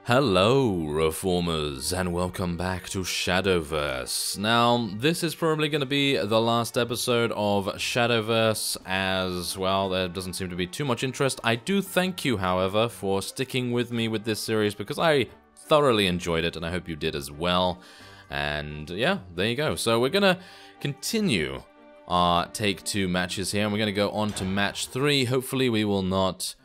Hello, Reformers, and welcome back to Shadowverse. Now, this is probably going to be the last episode of Shadowverse, as, well, there doesn't seem to be too much interest. I do thank you, however, for sticking with me with this series, because I thoroughly enjoyed it, and I hope you did as well. And, yeah, there you go. So, we're going to continue our Take 2 matches here, and we're going to go on to match 3. Hopefully, we will not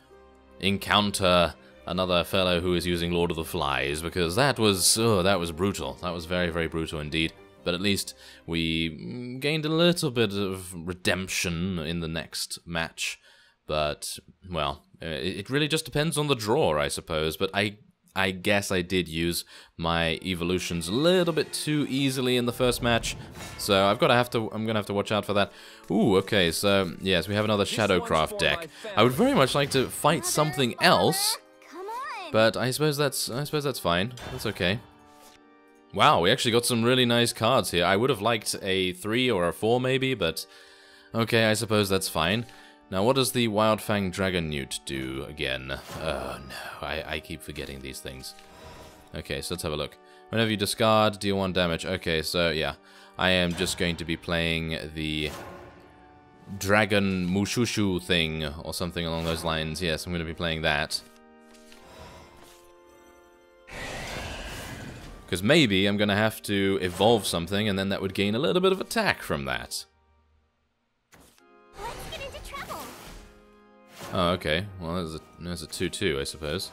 encounter another fellow who is using Lord of the Flies, because that was brutal. That was very, very brutal indeed. But at least we gained a little bit of redemption in the next match. But, well, it really just depends on the draw, I suppose. But I guess I did use my evolutions a little bit too easily in the first match, so I'm gonna have to watch out for that. Ooh, okay, so yes, we have another Shadowcraft deck. I would very much like to fight something else. But I suppose that's fine. That's okay. Wow, we actually got some really nice cards here. I would have liked a 3 or a 4 maybe, but okay, I suppose that's fine. Now, what does the Wildfang Dragon Newt do again? Oh no, I keep forgetting these things. Okay, so let's have a look. Whenever you discard, deal 1 damage. Okay, so yeah, I am just going to be playing the Dragon Mushushu thing or something along those lines. Yes, I'm going to be playing that. Because maybe I'm going to have to evolve something, and then that would gain a little bit of attack from that. Let's get into trouble. Oh, okay. Well, there's a 2/2, I suppose.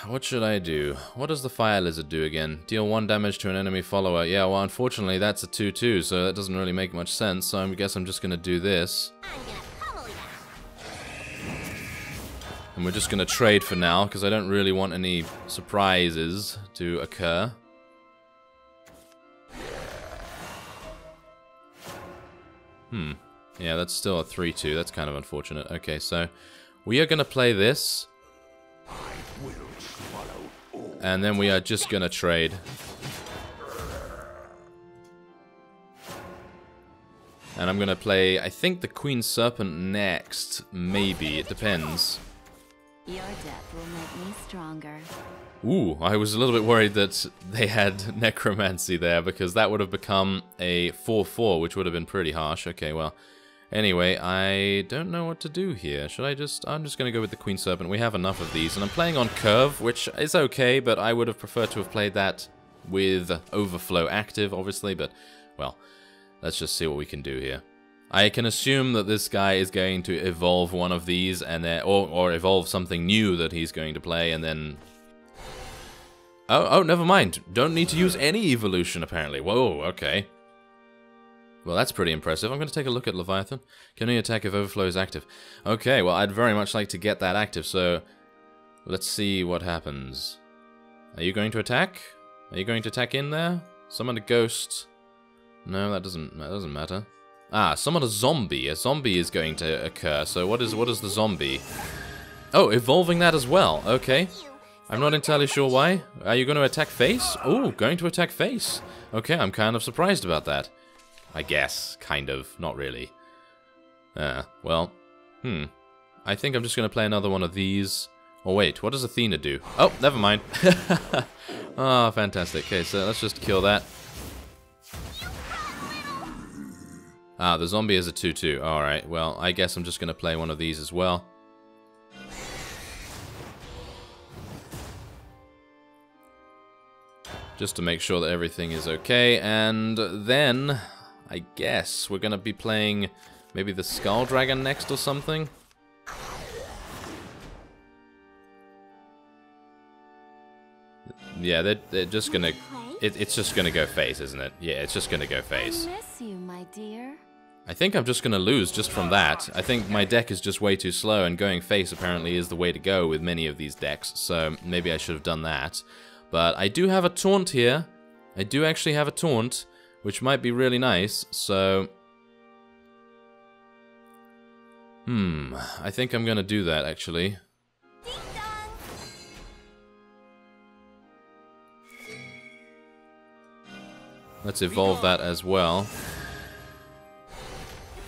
What should I do? What does the Fire Lizard do again? Deal 1 damage to an enemy follower. Yeah, well, unfortunately, that's a 2/2, so that doesn't really make much sense, so I guess I'm just going to do this. I'm gonna pummel ya. And we're just going to trade for now, because I don't really want any surprises to occur. Yeah, that's still a 3/2. That's kind of unfortunate. Okay, so we are going to play this. And then we are just going to trade. And I'm going to play, I think, the Queen Serpent next. Maybe. It depends. Your death will make me stronger. Ooh, I was a little bit worried that they had Necromancy there, because that would have become a 4/4, which would have been pretty harsh. Okay, well, anyway, I don't know what to do here. Should I just... I'm just going to go with the Queen Serpent. We have enough of these, and I'm playing on Curve, which is okay, but I would have preferred to have played that with Overflow active, obviously, but, well, let's just see what we can do here. I can assume that this guy is going to evolve one of these, and then, or evolve something new that he's going to play, and then... Oh, never mind. Don't need to use any evolution, apparently. Whoa, okay. Well, that's pretty impressive. I'm going to take a look at Leviathan. Can only attack if Overflow is active. Okay, well, I'd very much like to get that active, so... Let's see what happens. Are you going to attack? Are you going to attack in there? Summon a ghost. No, that doesn't matter. Ah, summon a zombie. A zombie is going to occur. So what is the zombie? Oh, evolving that as well. Okay. I'm not entirely sure why. Are you going to attack face? Oh, going to attack face. Okay, I'm kind of surprised about that. I guess. Kind of. Not really. Well. I think I'm just going to play another one of these. Oh, wait. What does Athena do? Oh, never mind. Ah, fantastic. Okay, so let's just kill that. Ah, the zombie is a 2/2. Alright, well, I guess I'm just going to play one of these as well. Just to make sure that everything is okay, and then I guess we're going to be playing maybe the Skull Dragon next or something. Yeah, they're just going to... It's just going to go face, isn't it? Yeah, it's just going to go face. I miss you, my dear. I think I'm just going to lose just from that. I think my deck is just way too slow, and going face apparently is the way to go with many of these decks, so maybe I should have done that. But I do have a taunt here. I do actually have a taunt, which might be really nice, so... I think I'm going to do that, actually. Let's evolve that as well.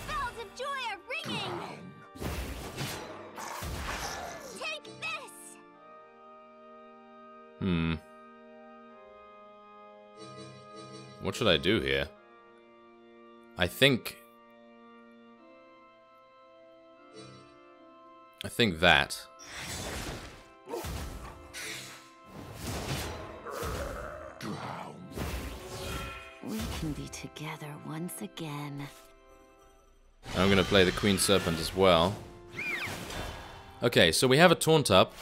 Bells of joy are ringing. Take this. What should I do here? I think that. We can be together once again. I'm gonna play the Queen Serpent as well. Okay, so we have a taunt up.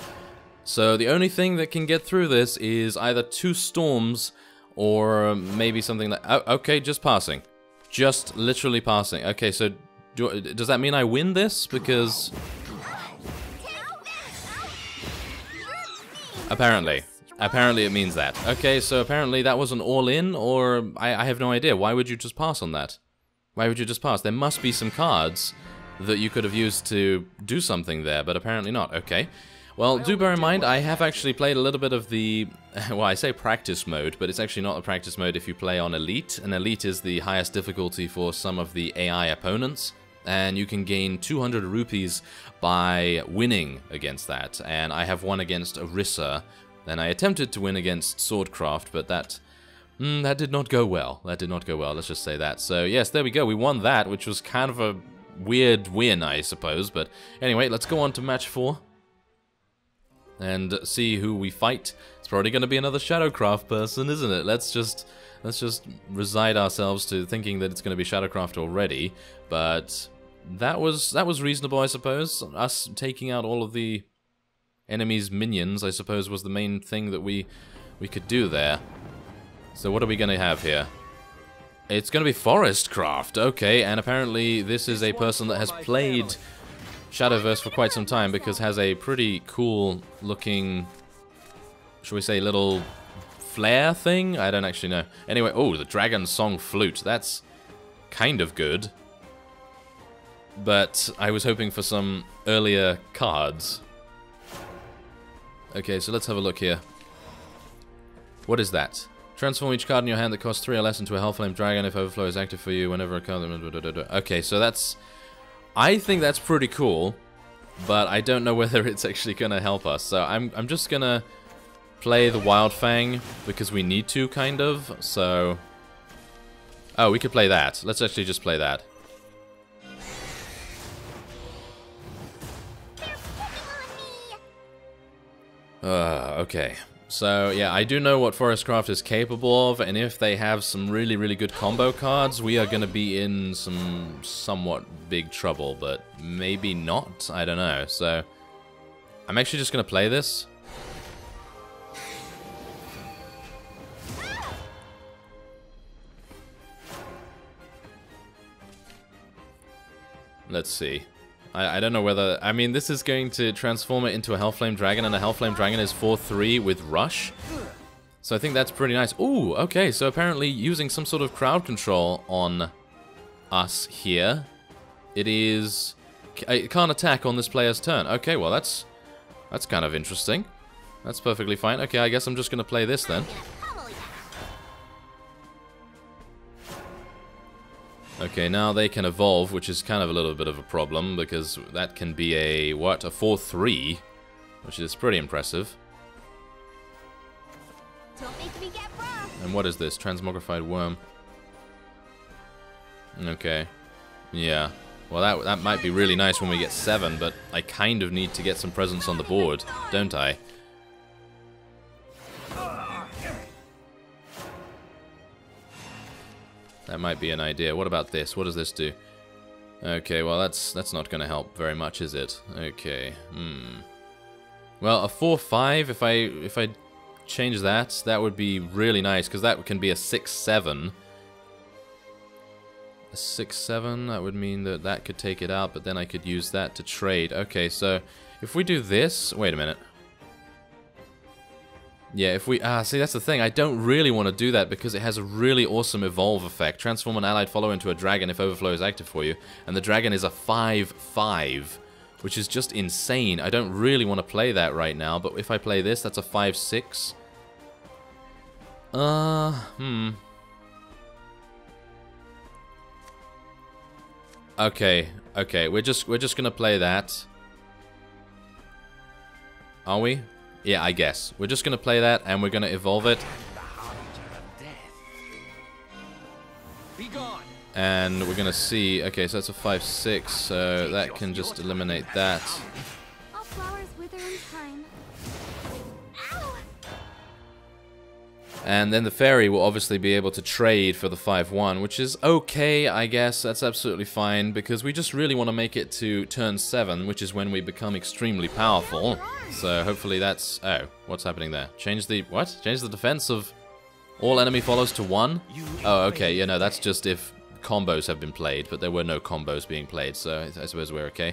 So the only thing that can get through this is either 2 storms or maybe something like... Oh, okay, just passing. Just literally passing. Okay, so does that mean I win this? Because... Apparently it means that. Okay, so apparently that was an all-in, or... I have no idea. Why would you just pass on that? Why would you just pass? There must be some cards that you could have used to do something there, but apparently not. Okay. Well, do bear in mind, I have actually played a little bit of the... Well, I say practice mode, but it's actually not a practice mode if you play on Elite. And Elite is the highest difficulty for some of the AI opponents. And you can gain 200 rupees by winning against that. And I have won against Orisa. And I attempted to win against Swordcraft, but that did not go well. That did not go well, let's just say that. So, yes, there we go. We won that, which was kind of a weird win, I suppose. But anyway, let's go on to match 4. And see who we fight. It's probably going to be another Shadowcraft person, isn't it? Let's just resign ourselves to thinking that it's going to be Shadowcraft already. But that was reasonable, I suppose. Us taking out all of the enemy's minions, I suppose, was the main thing that we could do there. So what are we going to have here? It's going to be Forestcraft, okay, and apparently this is a person that has played Shadowverse for quite some time because has a pretty cool looking, shall we say, little flare thing? I don't actually know. Anyway, oh, the Dragon Song Flute, that's kind of good. But I was hoping for some earlier cards. Okay, so let's have a look here. What is that? Transform each card in your hand that costs 3 or less into a Hellflame Dragon if Overflow is active for you whenever a card... Okay, so that's... I think that's pretty cool, but I don't know whether it's actually going to help us. So I'm just going to play the Wildfang because we need to, kind of. So... Oh, we could play that. Let's actually just play that. Okay. So, yeah, I do know what Forestcraft is capable of, and if they have some really, really good combo cards, we are going to be in some somewhat big trouble, but maybe not? I don't know. So, I'm actually just going to play this. Let's see. I don't know whether... I mean, this is going to transform it into a Hellflame Dragon, and a Hellflame Dragon is 4/3 with Rush. So I think that's pretty nice. Ooh, okay, so apparently using some sort of crowd control on us here, it can't attack on this player's turn. Okay, well, that's kind of interesting. That's perfectly fine. Okay, I guess I'm just going to play this then. Okay, now they can evolve, which is kind of a little bit of a problem, because that can be a, what, a 4/3, which is pretty impressive. Don't make me get rough. And what is this? Transmogrified Worm. Okay. Yeah. Well, that might be really nice when we get 7, but I kind of need to get some presence on the board, don't I? That might be an idea. What about this? What does this do? Okay, well that's not going to help very much, is it? Okay. Well, a 4/5. If I change that, that would be really nice because that can be a 6/7. A 6/7. That would mean that could take it out, but then I could use that to trade. Okay, so if we do this, wait a minute. Yeah, if we... see, that's the thing. I don't really want to do that because it has a really awesome evolve effect. Transform an allied follower into a dragon if Overflow is active for you. And the dragon is a 5/5, which is just insane. I don't really want to play that right now, but if I play this, that's a 5/6. Okay, we're just gonna play that. Are we? Yeah, I guess. We're just going to play that, and we're going to evolve it. And we're going to see... Okay, so that's a 5-6, so that can just eliminate that. All flowers wither in time. Ow! And then the fairy will obviously be able to trade for the 5-1, which is okay, I guess. That's absolutely fine, because we just really want to make it to turn 7, which is when we become extremely powerful. So hopefully that's... Oh, what's happening there? Change the... What? Change the defense of all enemy follows to 1? Oh, okay, you know, that's just if combos have been played, but there were no combos being played, so I suppose we're okay.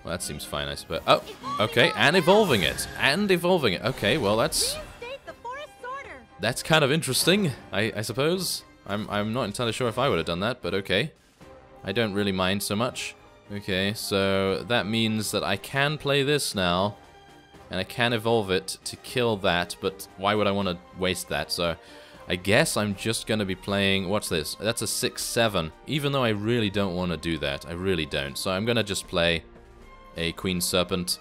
Well, that seems fine, I suppose. Oh, okay, and evolving it. And evolving it. Okay, well, that's kind of interesting, I suppose. I'm not entirely sure if I would have done that, but okay. I don't really mind so much. Okay, so that means that I can play this now, and I can evolve it to kill that, but why would I want to waste that? So I guess I'm just going to be playing... What's this? That's a 6-7, even though I really don't want to do that. I really don't. So I'm going to just play a Queen Serpent.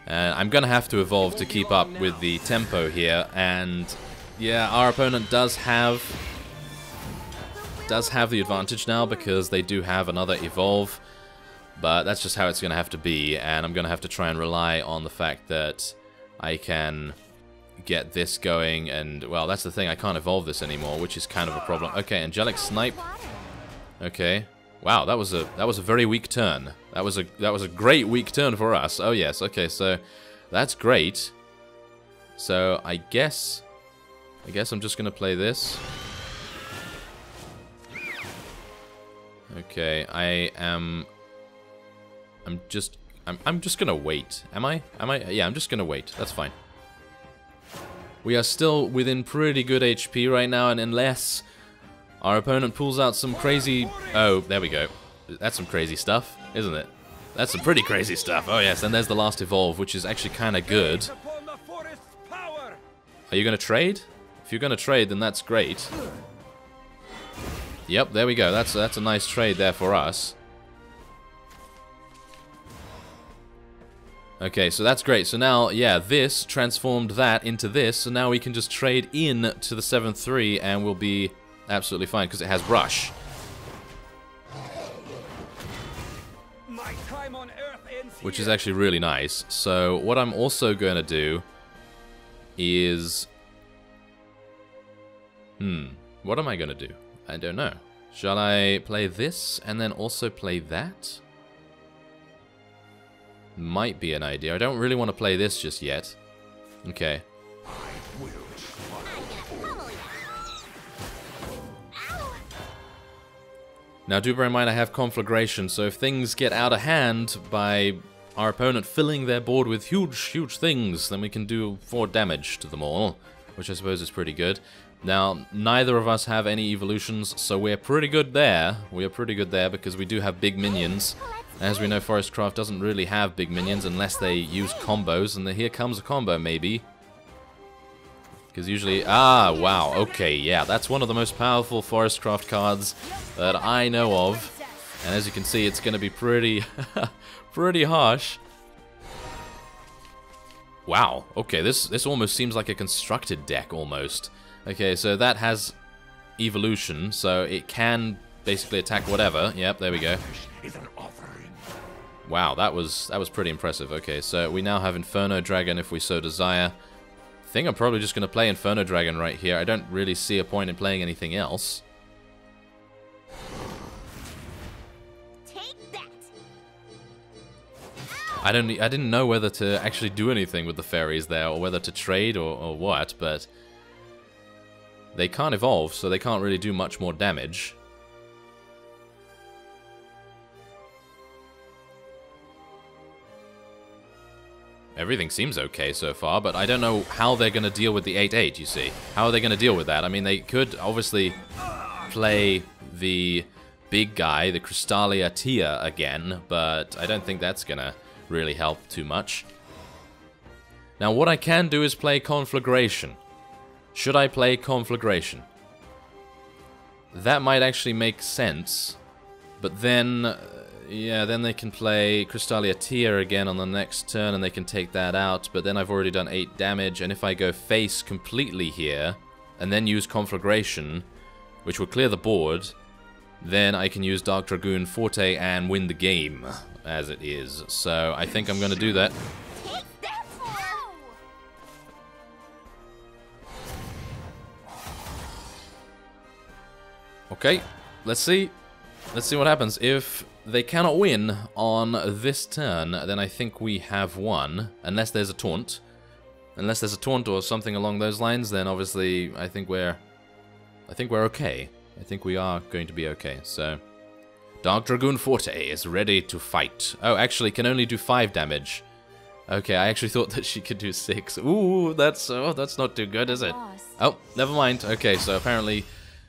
And I'm going to have to evolve to keep up with the tempo here, and yeah, our opponent does have the advantage now because they do have another evolve, but that's just how it's going to have to be, and I'm going to have to try and rely on the fact that I can get this going, and well, that's the thing, I can't evolve this anymore, which is kind of a problem. Okay, Angelic Snipe. Okay. Wow, that was a very weak turn. That was a great weak turn for us. Oh yes, okay, so that's great. So I guess I'm just gonna play this. Okay, I'm just gonna wait. Am I? Yeah, I'm just gonna wait. That's fine. We are still within pretty good HP right now, and unless our opponent pulls out some crazy... Oh, there we go. That's some crazy stuff, isn't it? That's some pretty crazy stuff. Oh yes, and there's the last evolve, which is actually kind of good. Are you going to trade? If you're going to trade, then that's great. Yep, there we go. That's a nice trade there for us. Okay, so that's great. So now, yeah, this transformed that into this, so now we can just trade in to the 7-3 and we'll be absolutely fine because it has Rush. Which is actually really nice. So what I'm also going to do is... what am I going to do? I don't know. Shall I play this and then also play that? Might be an idea. I don't really want to play this just yet. Okay. Now do bear in mind I have Conflagration, so if things get out of hand by our opponent filling their board with huge things, then we can do 4 damage to them all, which I suppose is pretty good. Now, neither of us have any evolutions, so we're pretty good there. We are pretty good there because we do have big minions. As we know, Forestcraft doesn't really have big minions unless they use combos, and here comes a combo, maybe. Because usually... Ah, wow, okay, yeah, that's one of the most powerful Forestcraft cards that I know of. And as you can see, it's going to be pretty... pretty harsh. Wow, okay, this almost seems like a constructed deck, almost. Okay, so that has evolution, so it can basically attack whatever. Yep, there we go. Wow, that was pretty impressive. Okay, so we now have Inferno Dragon if we so desire. I think I'm probably just going to play Inferno Dragon right here. I don't really see a point in playing anything else. Take that. I didn't know whether to actually do anything with the fairies there, or whether to trade or what, but they can't evolve, so they can't really do much more damage. Everything seems okay so far, but I don't know how they're going to deal with the 8-8, you see. How are they going to deal with that? I mean, they could obviously play the big guy, the Crystalia Tia, again, but I don't think that's going to really help too much. Now, what I can do is play Conflagration. Should I play Conflagration? That might actually make sense. But then, yeah, then they can play Crystallia Tear again on the next turn, and they can take that out. But then I've already done 8 damage, and if I go face completely here, and then use Conflagration, which will clear the board, then I can use Dark Dragoon Forte and win the game, as it is. So I think I'm going to do that. Okay, let's see. Let's see what happens. If they cannot win on this turn, then I think we have won, unless there's a taunt. Unless there's a taunt or something along those lines, then obviously I think we're okay. I think we are going to be okay. So Dark Dragoon Forte is ready to fight. Oh, actually can only do 5 damage. Okay, I actually thought that she could do 6. Ooh, that's not too good, is it? Oh, never mind. Okay, so apparently,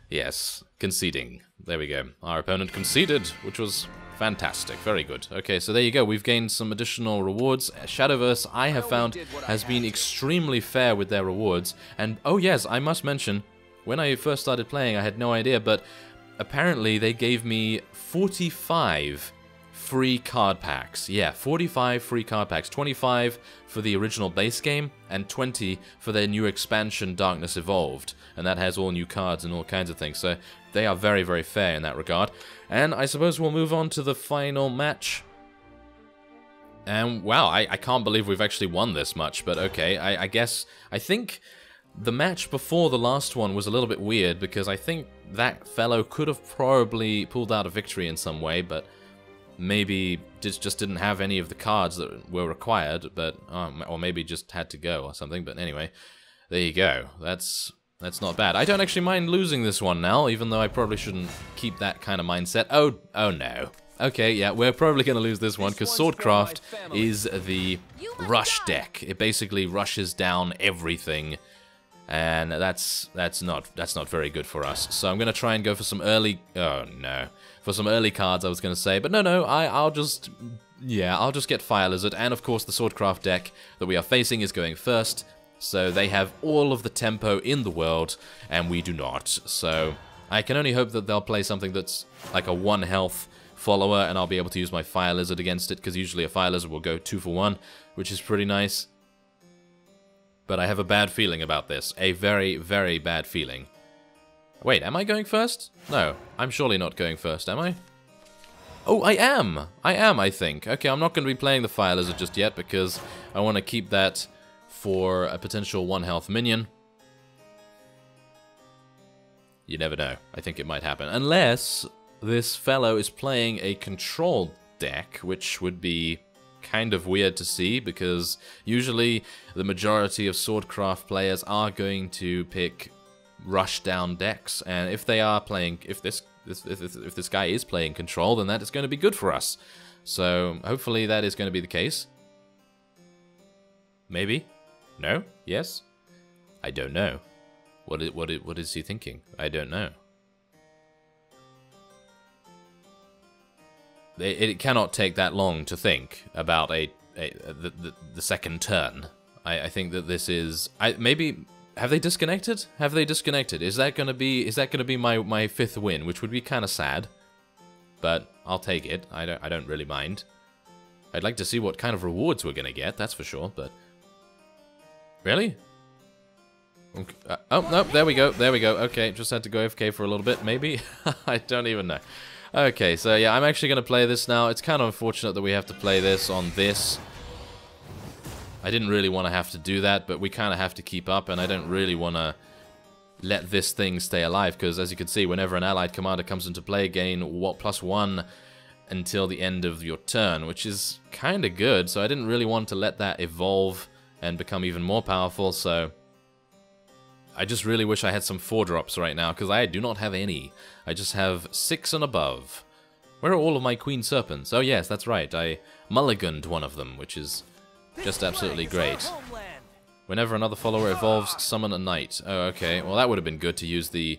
yes, conceding. There we go. Our opponent conceded, which was fantastic. Very good. Okay, so there you go. We've gained some additional rewards. Shadowverse, I have found, has been extremely fair with their rewards. And, oh yes, I must mention, when I first started playing, I had no idea, but apparently they gave me 45 free card packs. Yeah, 45 free card packs. 25 for the original base game, and 20 for their new expansion, Darkness Evolved. And that has all new cards and all kinds of things. So they are very, very fair in that regard. And I suppose we'll move on to the final match. And wow, I can't believe we've actually won this much, but okay, I think the match before the last one was a little bit weird, because I think that fellow could have probably pulled out a victory in some way, but maybe just didn't have any of the cards that were required, but or maybe just had to go or something. But anyway, there you go. That's not bad. I don't actually mind losing this one now, even though I probably shouldn't keep that kind of mindset. Oh no. Okay, yeah, we're probably going to lose this one, because Swordcraft is the rush deck. It basically rushes down everything, and that's not very good for us. So I'm going to try and go for some early... Oh, no. For some early cards, I was going to say. But no, I'll just get Fire Lizard. And, of course, the Swordcraft deck that we are facing is going first. So they have all of the tempo in the world, and we do not. So I can only hope that they'll play something that's like a 1 health follower, and I'll be able to use my Fire Lizard against it, because usually a Fire Lizard will go 2 for 1, which is pretty nice. But I have a bad feeling about this. A very, very bad feeling. Wait, am I going first? No, I'm surely not going first, am I? Oh, I am! I think. Okay, I'm not going to be playing the Fire Lizard just yet, because I want to keep that for a potential 1 health minion. You never know. I think it might happen. Unless this fellow is playing a control deck, which would be kind of weird to see, because usually the majority of Swordcraft players are going to pick rush down decks, and if they are playing, if this guy is playing control, then that is going to be good for us. So hopefully that is going to be the case. Maybe? No? Yes? I don't know. What is he thinking? I don't know. It cannot take that long to think about the second turn. I think that this is... maybe... Have they disconnected? Have they disconnected? Is that gonna be my 5th win, which would be kind of sad, but I'll take it. I don't really mind. I'd like to see what kind of rewards we're gonna get. That's for sure. But really? Okay. Oh no! There we go. There we go. Okay, just had to go AFK for a little bit. Maybe I don't even know. Okay, so yeah, I'm actually gonna play this now. It's kind of unfortunate that we have to play this on this. I didn't really want to have to do that, but we kind of have to keep up, and I don't really want to let this thing stay alive, because as you can see, whenever an allied commander comes into play, gain +1 until the end of your turn, which is kind of good, so I didn't really want to let that evolve and become even more powerful, so I just really wish I had some 4-drops right now, because I do not have any. I just have 6 and above. Where are all of my Queen Serpents? Oh yes, that's right, I mulliganed one of them, which is just absolutely great. Whenever another follower evolves, summon a knight. Oh, okay. Well, that would have been good to use the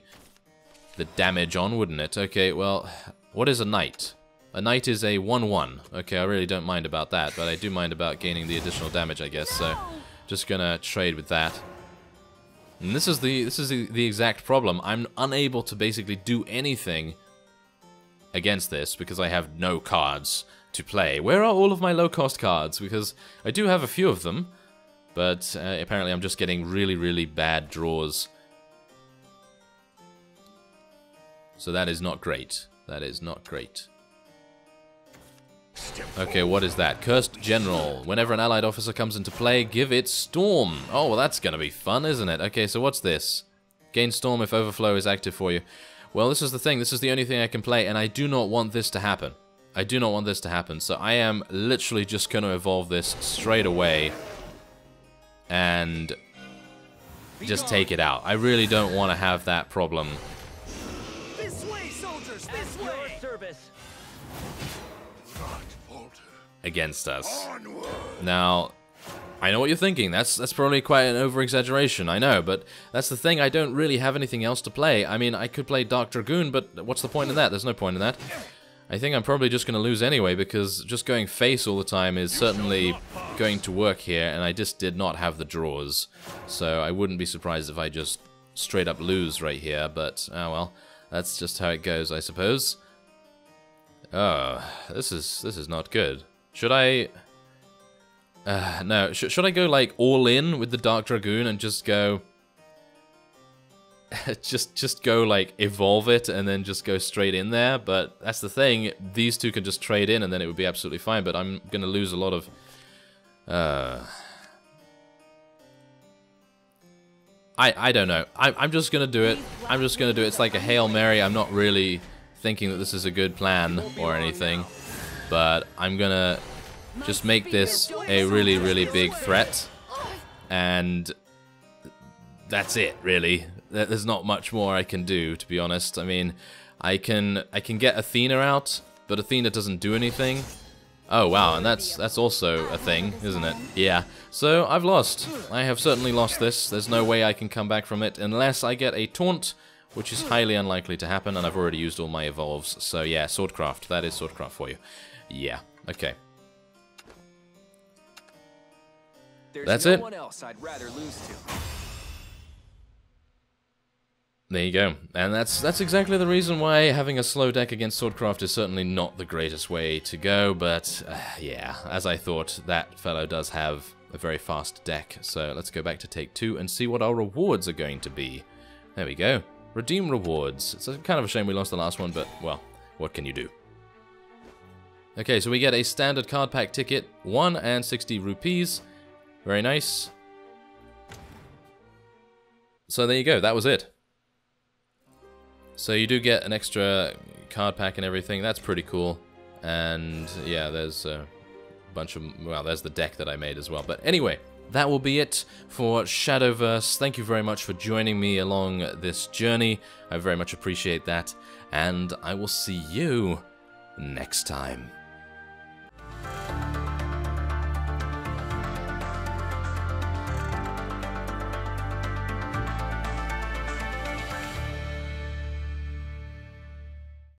damage on, wouldn't it? Okay, well, what is a knight? A knight is a 1/1. Okay, I really don't mind about that, but I do mind about gaining the additional damage, I guess. So, just gonna trade with that. And this is the exact problem. I'm unable to basically do anything against this because I have no cards to play. Where are all of my low-cost cards? Because I do have a few of them, but apparently I'm just getting really, really bad draws. So that is not great. That is not great. Okay, what is that? Cursed General. Whenever an allied officer comes into play, give it Storm. Oh, well, that's gonna be fun, isn't it? Okay, so what's this? Gain Storm if Overflow is active for you. Well, this is the thing. This is the only thing I can play, and I do not want this to happen. I do not want this to happen, so I am literally just going to evolve this straight away and just take it out. I really don't want to have that problem. This way, soldiers, this way. Service. Against us. Now, I know what you're thinking. That's probably quite an over-exaggeration, I know, but that's the thing. I don't really have anything else to play. I mean, I could play Dark Dragoon, but what's the point in that? There's no point in that. I think I'm probably just going to lose anyway, because just going face all the time is certainly going to work here, and I just did not have the draws. So I wouldn't be surprised if I just straight up lose right here, but, oh well, that's just how it goes, I suppose. Oh, this is not good. Should I... no, should I go, like, all in with the Dark Dragoon and just go... just go, like, evolve it and then just go straight in there? But that's the thing, these two can just trade in and then it would be absolutely fine, but I'm gonna lose a lot of... I don't know. I'm just gonna do it. I'm just gonna do it. It's like a Hail Mary. I'm not really thinking that this is a good plan or anything, but I'm gonna... just make this a really, really big threat, and that's it, really. There's not much more I can do, to be honest. I mean, I can get Athena out, but Athena doesn't do anything. Oh, wow, and that's also a thing, isn't it? Yeah. So, I've lost. I have certainly lost this. There's no way I can come back from it unless I get a taunt, which is highly unlikely to happen, and I've already used all my evolves. So, yeah, Swordcraft. That is Swordcraft for you. Yeah, okay. That's it. One else I'd rather lose to. There you go. And that's exactly the reason why having a slow deck against Swordcraft is certainly not the greatest way to go, but yeah, as I thought, that fellow does have a very fast deck. So let's go back to take 2 and see what our rewards are going to be. There we go. Redeem rewards. It's kind of a shame we lost the last one, but, well, what can you do? Okay, so we get a standard card pack ticket, 1 and 60 rupees. Very nice. So there you go, that was it. So you do get an extra card pack and everything, that's pretty cool. And yeah, there's a bunch of, well, there's the deck that I made as well. But anyway, that will be it for Shadowverse. Thank you very much for joining me along this journey. I very much appreciate that. And I will see you next time.